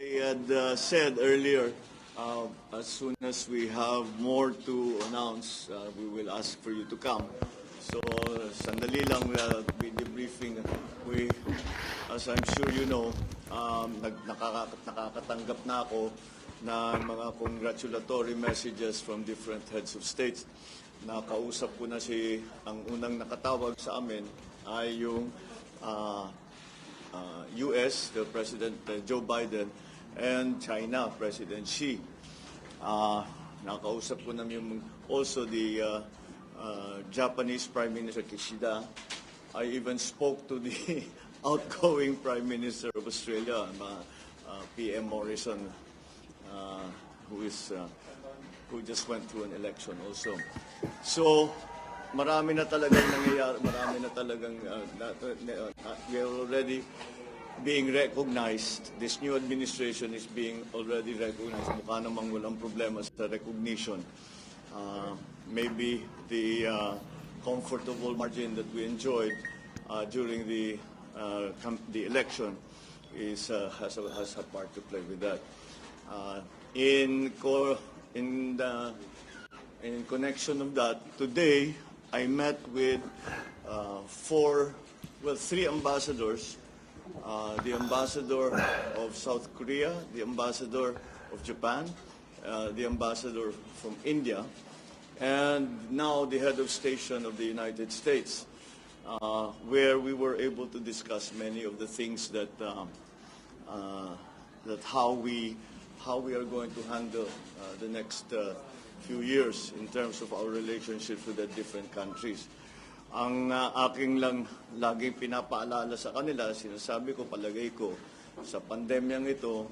I had said earlier, as soon as we have more to announce, we will ask for you to come. So, sandali lang, with the briefing, we, as I'm sure you know, nakakatanggap na ako ng mga congratulatory messages from different heads of states. Nakausap ko na ang unang nakatawag sa amin ay yung US, the President Joe Biden, and China, President Xi. Nakausap ko na yung also the Japanese Prime Minister Kishida. I even spoke to the outgoing Prime Minister of Australia, PM Morrison, who just went through an election also. So, marami na talagang nangyayari, marami na talagang we are already being recognized. This new administration is being already recognized. Mukha namang walang problema sa recognition. Maybe the comfortable margin that we enjoyed during the election has a part to play with that. In connection of that, today I met with three ambassadors. The ambassador of South Korea, the ambassador of Japan, the ambassador from India, and now the head of station of the United States, where we were able to discuss many of the things that how we are going to handle the next few years in terms of our relationships with the different countries. Ang aking lang laging pinapaalala sa kanila, sinasabi ko, palagay ko, sa pandemyang ito,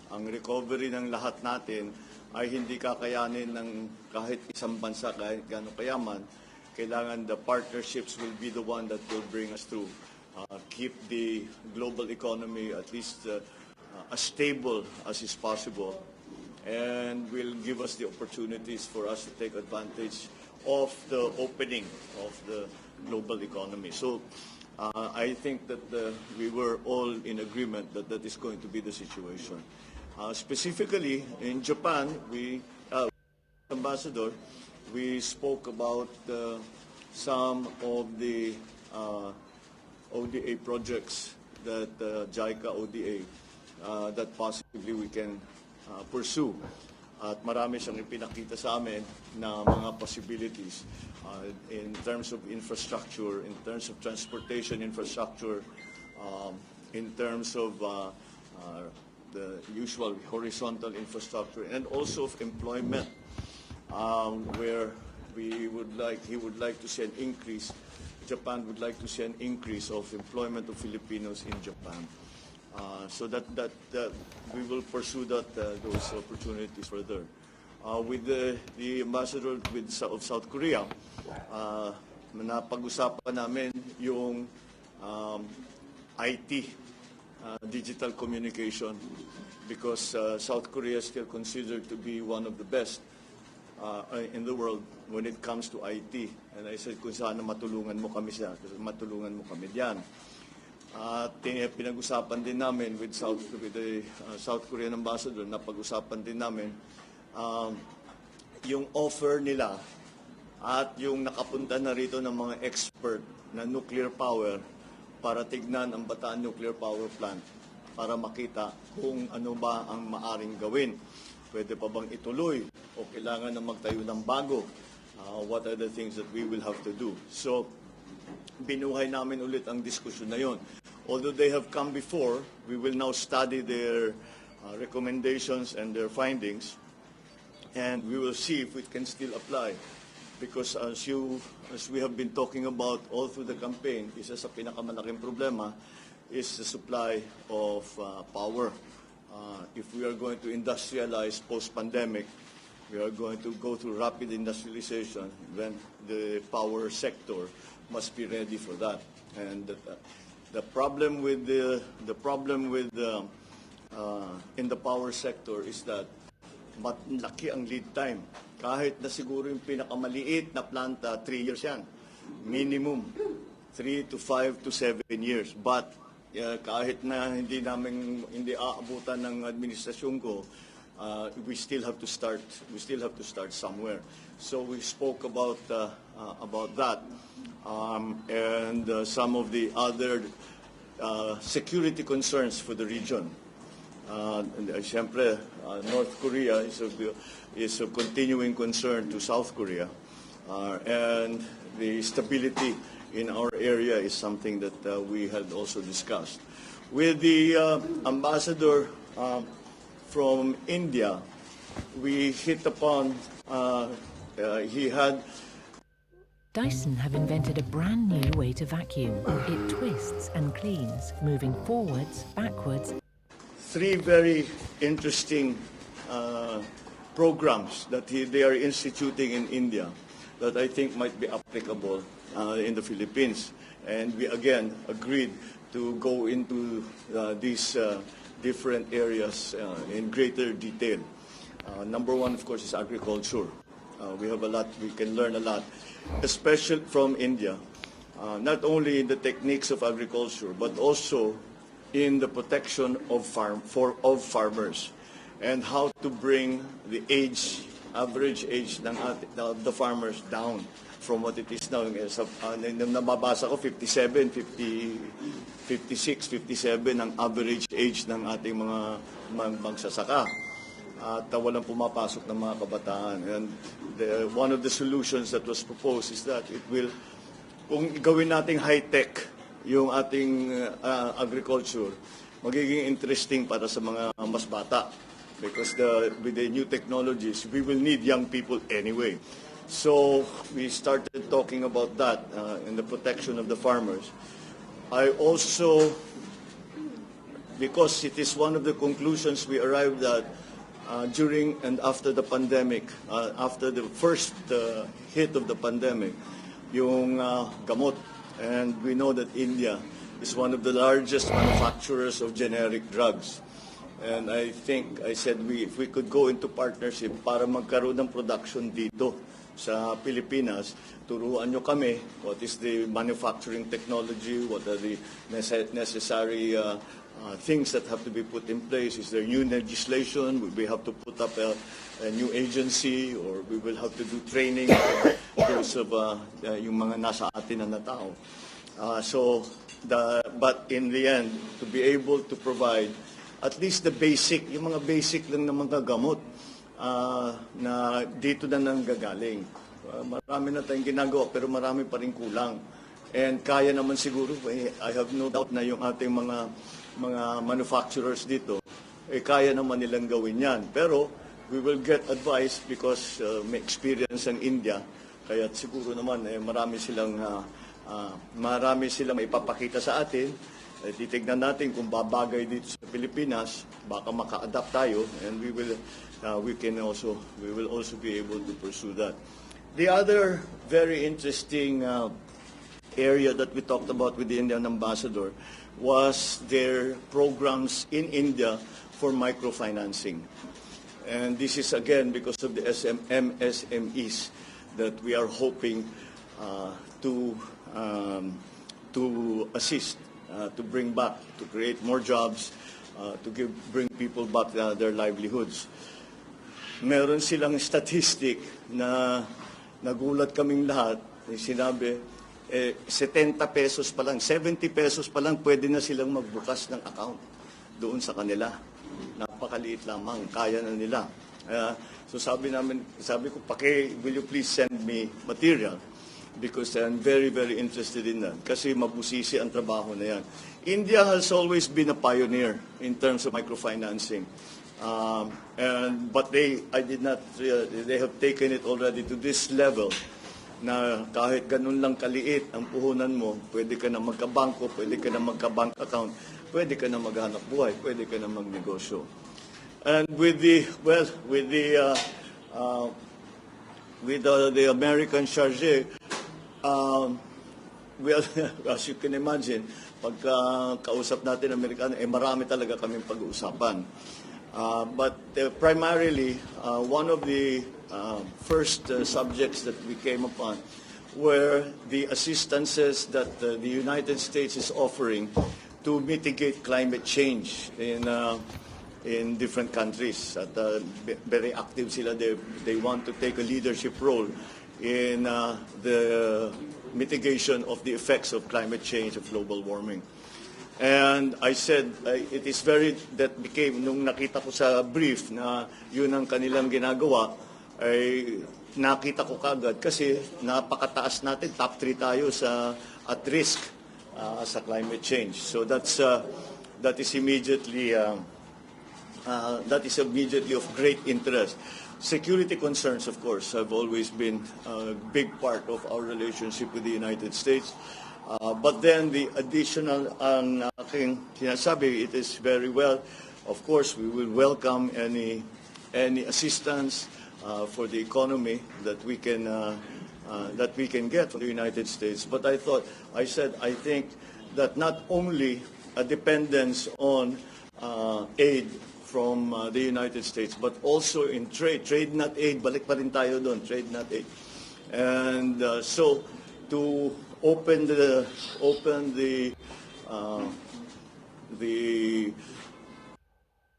ang recovery ng lahat natin ay hindi kakayanin ng kahit isang bansa, kahit gaano kayaman. Kailangan the partnerships will be the one that will bring us through. Keep the global economy at least as stable as is possible, and will give us the opportunities for us to take advantage of the opening of the global economy. So I think that we were all in agreement that that is going to be the situation. Specifically, in Japan, Ambassador, we spoke about some of the ODA projects that JICA ODA that possibly we can pursue. At marami siyang ipinakita sa amin na mga possibilities in terms of infrastructure, in terms of transportation infrastructure, in terms of the usual horizontal infrastructure, and also of employment, where he would like to see an increase. Japan would like to see an increase of employment of Filipinos in Japan. So that we will pursue those opportunities further. With the ambassador of South Korea, napag-usapan namin yung IT, digital communication, because South Korea is still considered to be one of the best in the world when it comes to IT. And I said, kung sana matulungan mo kami diyan. At pinag-usapan din namin with the South Korean ambassador, napag-usapan din namin yung offer nila at yung nakapunta na rito ng mga expert na nuclear power para tignan ang Bataan Nuclear Power Plant para makita kung ano ba ang maaring gawin. Pwede pa bang ituloy o kailangan na magtayo ng bago? What are the things that we will have to do? So, binuhay namin ulit ang diskusyon na yon. Although they have come before, we will now study their recommendations and their findings, and we will see if it can still apply. Because as we have been talking about all through the campaign, isa sa pinakamalaking problema is the supply of power. If we are going to industrialize post-pandemic, we are going to go through rapid industrialization, then the power sector must be ready for that. And the problem with in the power sector is that malaki ang lead time. Kahit na siguro yung pinakamaliit na planta, 3 years yan. Minimum, 3 to 5 to 7 years. But kahit na hindi aabutan ng administrasyon ko, we still have to start somewhere. So we spoke about that, and some of the other security concerns for the region. Siyempre, North Korea is a continuing concern to South Korea, and the stability in our area is something that we had also discussed. With the ambassador from India, we hit upon, he had... Dyson have invented a brand new way to vacuum. It twists and cleans, moving forwards, backwards. 3 very interesting programs that they are instituting in India that I think might be applicable in the Philippines. And we again agreed to go into these different areas in greater detail. Number 1, of course, is agriculture. We have a lot, we can learn a lot, especially from India, not only in the techniques of agriculture, but also in the protection of farmers, and how to bring the average age of the farmers down from what it is now. Nababasa ko 57, 50, 56, 57 ang average age ng ating mga magsasaka. At walang pumapasok ng mga kabataan. And one of the solutions that was proposed is that it will, kung gawin nating high-tech yung ating agriculture, magiging interesting para sa mga mas bata. Because with the new technologies, we will need young people anyway. So we started talking about that in the protection of the farmers. I also, because it is one of the conclusions we arrived at during and after the pandemic, after the first hit of the pandemic, yung gamot. And we know that India is one of the largest manufacturers of generic drugs. And I think, I said, if we could go into partnership para magkaroon ng production dito sa Pilipinas, turuan nyo kami what is the manufacturing technology, what are the necessary things that have to be put in place. Is there new legislation? We have to put up a new agency, or we will have to do training for those of yung mga nasa atin na tao. But in the end, to be able to provide at least the basic, yung mga basic lang na mga gamot na dito na nanggagaling. Marami na tayong ginagawa, pero marami pa rin kulang. And kaya naman siguro, I have no doubt na yung ating mga manufacturers dito, kaya naman nilang gawin yan. Pero we will get advice because may experience ang India, kaya siguro naman marami silang ipapakita sa atin. Titignan natin kung babagay dito sa Pilipinas, baka maka-adapt tayo, and we will also be able to pursue that. The other very interesting area that we talked about with the Indian ambassador was their programs in India for microfinancing. And this is again because of the MSMEs that we are hoping to assist, to bring back, to create more jobs, to bring people back their livelihoods. Meron silang statistic na nagulat kaming lahat, sinabi, 70 pesos pa lang, 70 pesos pa lang, pwede na silang magbukas ng account doon sa kanila. Napakaliit lamang, kaya na nila. So sabi ko, will you please send me material? Because I'm very, very interested in that. Kasi mabusisi ang trabaho na yan. India has always been a pioneer in terms of microfinancing. But they have taken it already to this level na kahit ganun lang kaliit ang puhunan mo, pwede ka na magkabangko, pwede ka na magka-bank account, pwede ka na maghanap buhay, pwede ka na magnegosyo. And with the American charge, well, as you can imagine, pagka kausap natin Amerikano, marami talaga kaming pag-uusapan. But primarily, one of the first subjects that we came upon were the assistances that the United States is offering to mitigate climate change in different countries. At very active sila. They want to take a leadership role in the mitigation of the effects of climate change, of global warming. And I said, it is that became, nung nakita ko sa brief na yun ang kanilang ginagawa, ay nakita ko kagad kasi napakataas natin, top 3 tayo at risk sa climate change. So that is immediately of great interest. Security concerns, of course, have always been a big part of our relationship with the United States. But then the additional ang aking sinasabi, it is very well. Of course, we will welcome any assistance for the economy that we can get from the United States. But I think that not only a dependence on aid from the United States, but also in trade not aid, balik pa rin tayo doon, trade not aid. And so to open the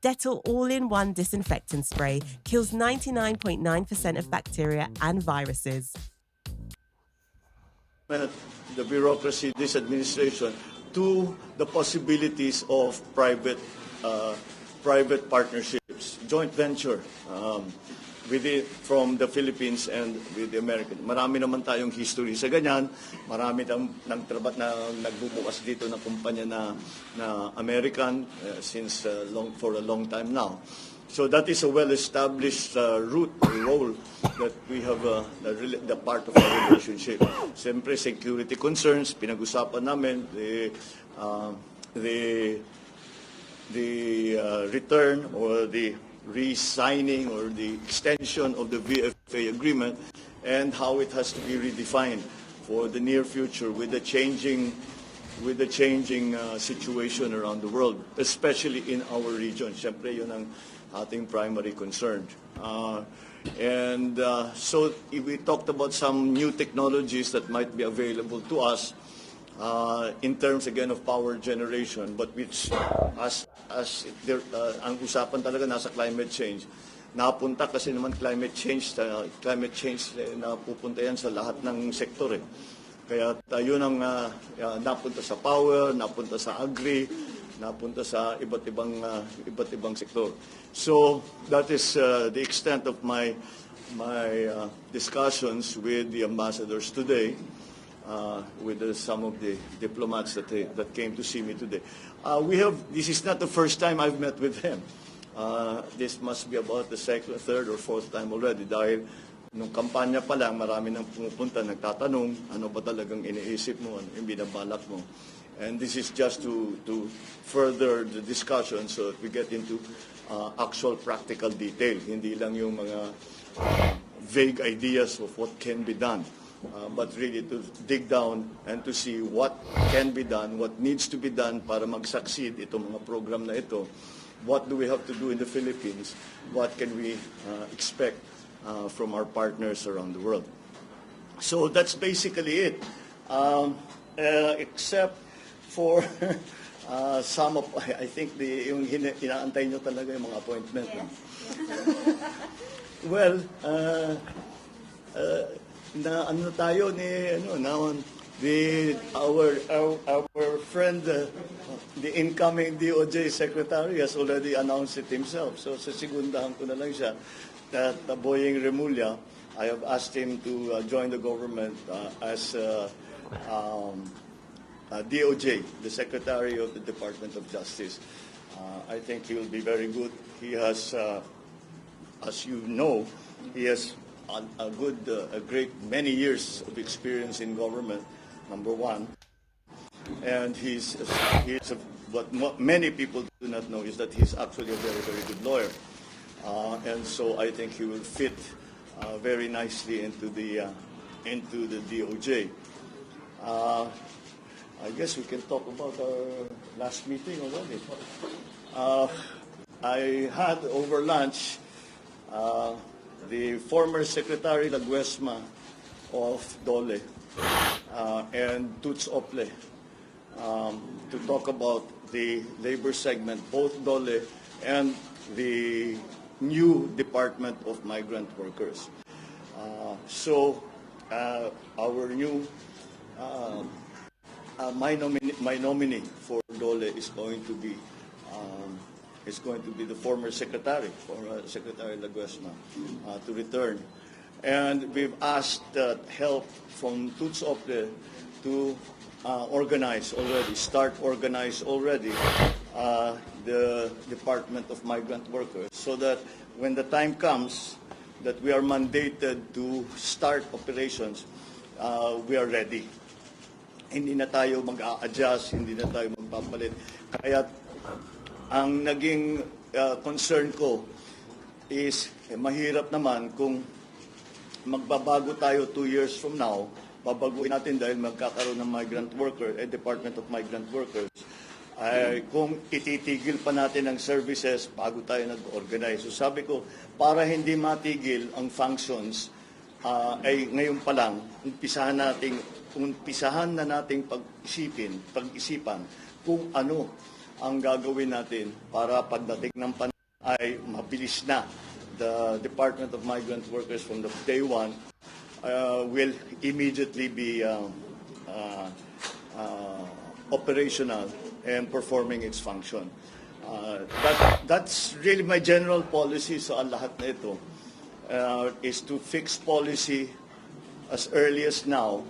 Dettol all-in-one disinfectant spray kills 99.9% of bacteria and viruses. The bureaucracy, this administration, to the possibilities of private partnerships, joint venture from the Philippines and with the American. Marami naman tayong history sa ganyan. Marami nagbubukas dito ng kumpanya na American for a long time now. So that is a well-established role that we have the part of our relationship. Siyempre, security concerns, pinag-usapan namin the return or the re-signing or the extension of the VFA agreement and how it has to be redefined for the near future with the changing situation around the world, especially in our region. Siyempre, yun ang ating primary concern. So we talked about some new technologies that might be available to us in terms again of power generation, but which ang usapan talaga nasa climate change. Napunta kasi naman climate change na pupunta yan sa lahat ng sektor eh. Kaya yun ang napunta sa power, napunta sa agri, napunta sa iba't ibang sektor. So that is the extent of my discussions with the ambassadors today. With some of the diplomats that came to see me today. This is not the first time I've met with him. This must be about the second, third, or fourth time already dahil nung kampanya pa lang, marami nang pumupunta, nagtatanong, ano ba talagang iniisip mo, ano yung binabalak mo. And this is just to further the discussion so that we get into actual practical detail, hindi lang yung mga vague ideas of what can be done. But really to dig down and to see what can be done, what needs to be done para mag-succeed itong mga program na ito. What do we have to do in the Philippines? What can we expect from our partners around the world? So that's basically it. Except for some of, I think yung inaantay nyo talaga yung mga appointment. Yes. Well, na ano tayo ni our friend the incoming DOJ secretary has already announced it himself, so sigundahan ko na lang siya that Boying Remulla, I have asked him to join the government as DOJ, the Secretary of the Department of Justice. I think he will be very good. He has as you know, he has a great many years of experience in government, number one. And what many people do not know is that he's actually a very, very good lawyer. And so I think he will fit very nicely into the DOJ. I guess we can talk about our last meeting already. I had over lunch the former Secretary Laguesma of Dole and Toots Ople. to talk about the labor segment, both DOLE and the new Department of Migrant Workers. Our new my nominee for DOLE is going to be the former Secretary Laguesma, to return. And we've asked help from Tuts Ople to organize already the Department of Migrant Workers, so that when the time comes that we are mandated to start operations, we are ready. Hindi na tayo mag-a-adjust, hindi na tayo magpapalit. Kaya ang naging concern ko is mahirap naman kung magbabago tayo 2 years from now, babaguhin natin dahil magkakaroon ng migrant worker, Department of Migrant Workers, kung ititigil pa natin ang services bago tayo nag-organize. So sabi ko, para hindi matigil ang functions, ay ngayon pa lang, umpisahan na nating pag-isipan kung ano ang gagawin natin para pagdating ng panahon ay mabilis na. The Department of Migrant Workers from the day one will immediately be operational and performing its function. That's really my general policy sa lahat na ito, is to fix policy as early as now,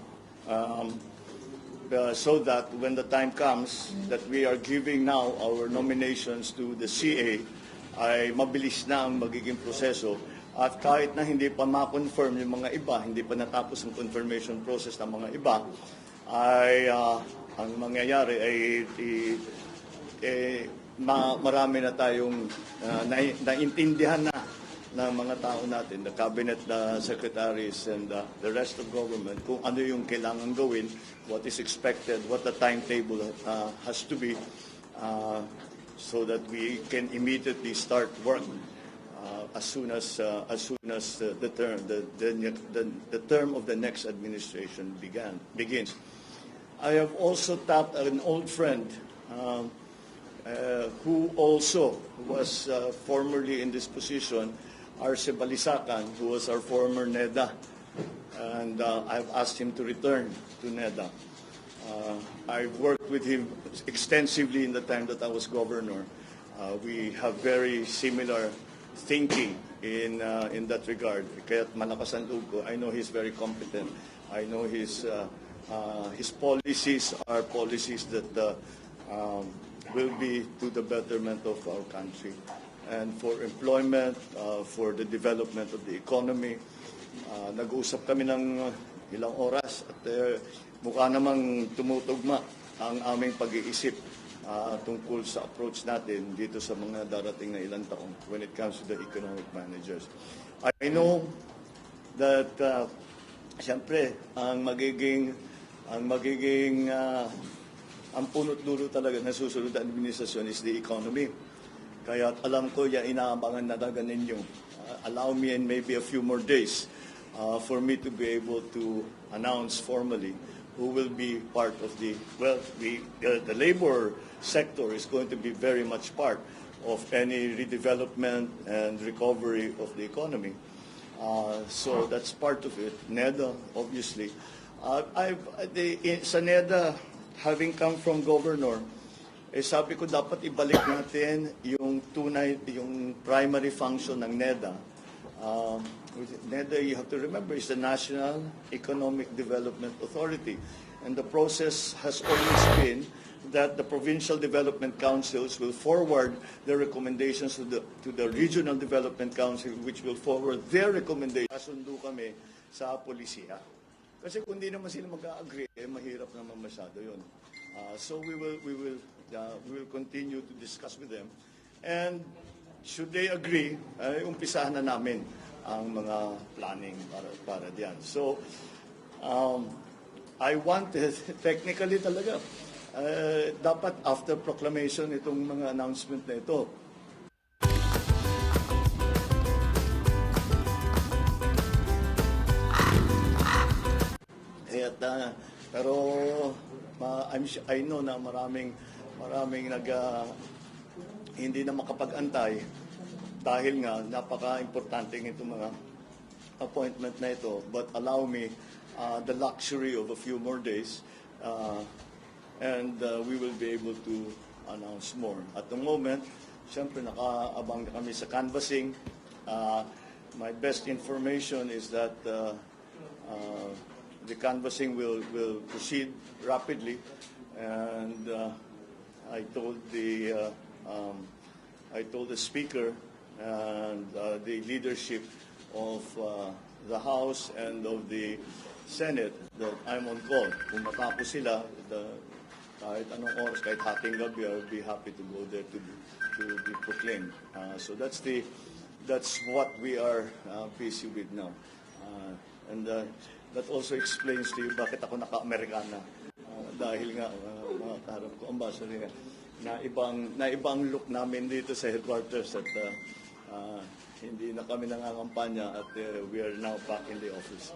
so that when the time comes that we are giving now our nominations to the CA, ay mabilis na ang magiging proseso. At kahit na hindi pa ma-confirm yung mga iba, hindi pa natapos ang confirmation process ng mga iba, ay ang mangyayari ay marami na tayong naintindihan na ng mga tao natin, the cabinet secretaries and the rest of government, kung ano yung kailangan gawin, what is expected, what the timetable has to be, so that we can immediately start work as soon as the term of the next administration begins. I have also tapped an old friend who also was formerly in this position, Arce Balisacan, who was our former NEDA, and I've asked him to return to NEDA. I've worked with him extensively in the time that I was governor. We have very similar thinking in that regard. Kaya't malakas ang loob ko. I know he's very competent. I know his policies are policies that will be to the betterment of our country and for employment, for the development of the economy. Nag-uusap kami ng ilang oras at mukha namang tumutugma ang aming pag-iisip tungkol sa approach natin dito sa mga darating na ilang taon when it comes to the economic managers. I know that siyempre ang punot dulo talaga na susunod na administrasyon is the economy. Kaya alam ko yan inaabangan na talaga ninyo. Allow me and maybe a few more days for me to be able to announce formally who will be part of the labor sector is going to be very much part of any redevelopment and recovery of the economy. So that's part of it. NEDA, obviously. Sa NEDA, having come from governor, sabi ko dapat ibalik natin yung primary function ng NEDA. NEDA, you have to remember, is the National Economic Development Authority. And the process has always been that the provincial development councils will forward their recommendations to the regional development council, which will forward their recommendations. Kasundo kami sa polisiya. Kasi kung di naman sila mag-agree, mahirap naman masyado yun. So we will continue to discuss with them. And should they agree, umpisahan na namin ang mga planning para diyan. So I wanted, technically talaga, dapat after proclamation itong mga announcement na ito. Pero I know na maraming hindi na makapag-antay dahil nga napaka-importante itong mga appointment na ito. But allow me the luxury of a few more days and we will be able to announce more. At the moment, siyempre nakaabang na kami sa canvassing. My best information is that the canvassing will proceed rapidly, and I told the speaker and the leadership of the House and of the Senate that I'm on call. Kung matapos sila, kahit anong oras, kahit hating gabi, I'll be happy to go there to be proclaimed. So that's what we are busy with now. And that also explains to you bakit ako naka-Amerikana. Dahil nga, mga kaharap ko, ambassador, na ibang look namin dito sa headquarters at hindi na kami nangangampanya at we are now back in the office,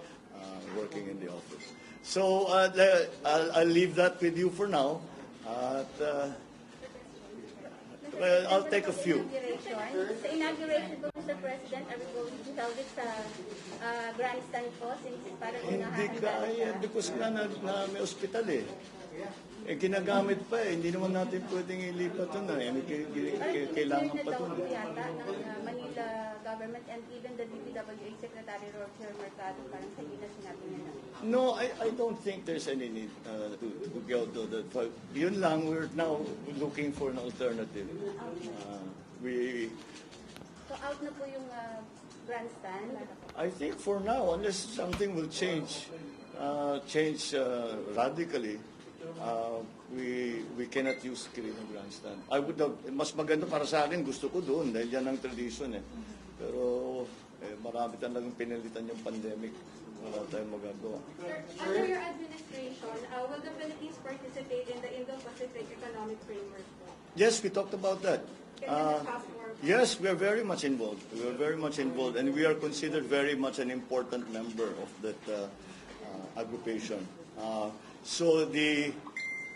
working in the office. So I'll leave that with you for now. I'll take a few. Sa inauguration po sa President, are we going to held it sa grandstand po since parang Hindi kaya because na may ospital eh. Ginagamit pa eh. Hindi naman natin pwedeng ilipat ito na. Kailangan pa ito. Yata ng Manila government and even the DPWA Secretary Roger Mercado parang sa ina sinabi nila. No, I don't think there's any need to go to that. Yun lang, we're now looking for an alternative. So out na po yung grandstand? I think for now, unless something will change radically, we cannot use Quirino Grandstand. I would have, mas maganda para sa akin, gusto ko doon dahil yan ang tradition eh. Pero marami talagang pinalitan yung pandemic. Wala tayong magagawa. Sir, under your administration, will the Philippines participate in the Indo-Pacific Economic Framework? Yes, we talked about that. Can you discuss more? Yes, we are very much involved. We are very much involved, and we are considered very much an important member of that aggregation. So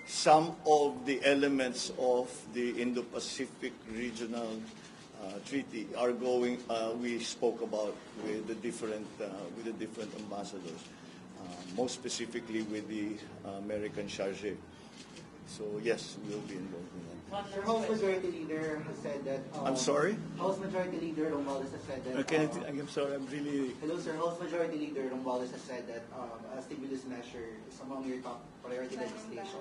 some of the elements of the Indo-Pacific Regional Treaty are going. We spoke about with the different ambassadors, most specifically with the American charge. So yes, we will be involved in that. Sir, House Majority Leader has said that... I'm sorry? House Majority Leader Romualdez has said that... I'm sorry, I'm really... Hello, sir. House Majority Leader Romualdez has said that a stimulus measure is among your top priority legislation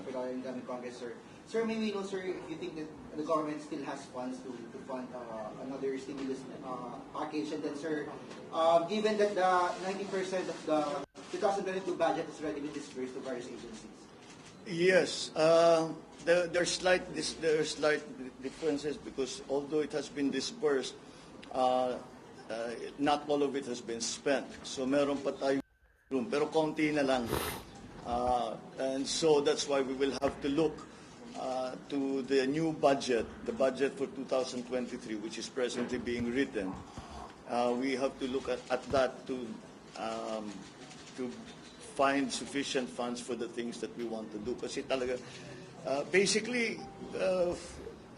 regarding the Congress, sir. Sir, may we know, sir, if you think that the government still has funds to fund another stimulus package, and then, sir, given that the 90% of the 2022 budget has already been disbursed to various agencies? Yes, there are slight differences because although it has been dispersed, not all of it has been spent. So meron pa tayo room, pero konti na lang. And so that's why we will have to look to the new budget, the budget for 2023, which is presently being written. We have to look at that to find sufficient funds for the things that we want to do. Kasi talaga, basically,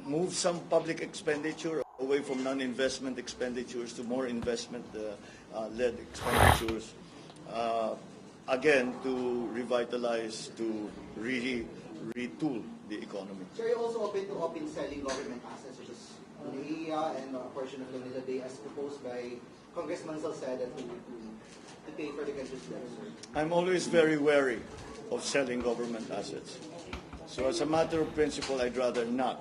move some public expenditure away from non-investment expenditures to more investment-led expenditures. Again, to revitalize, to retool the economy. Sir, you're also open to selling government assets, such as Leia and a portion of Manila Bay, as proposed by Congressman Salceda to pay for the country's debt, sir? I'm always very wary of selling government assets. So as a matter of principle, I'd rather not.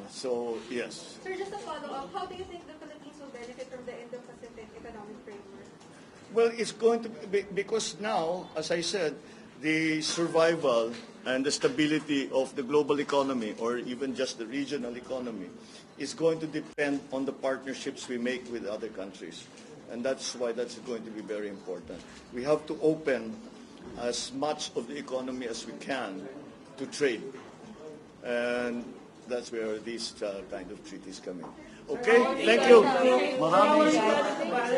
So, yes. Sir, just a follow-up, how do you think the Philippines will benefit from the Indo-Pacific Economic Framework? Well, it's going to be, because now, as I said, the survival and the stability of the global economy, or even just the regional economy, is going to depend on the partnerships we make with other countries. And that's why that's going to be very important. We have to open as much of the economy as we can to trade. And that's where these kind of treaties come in. Okay? Thank you. Maraming salamat.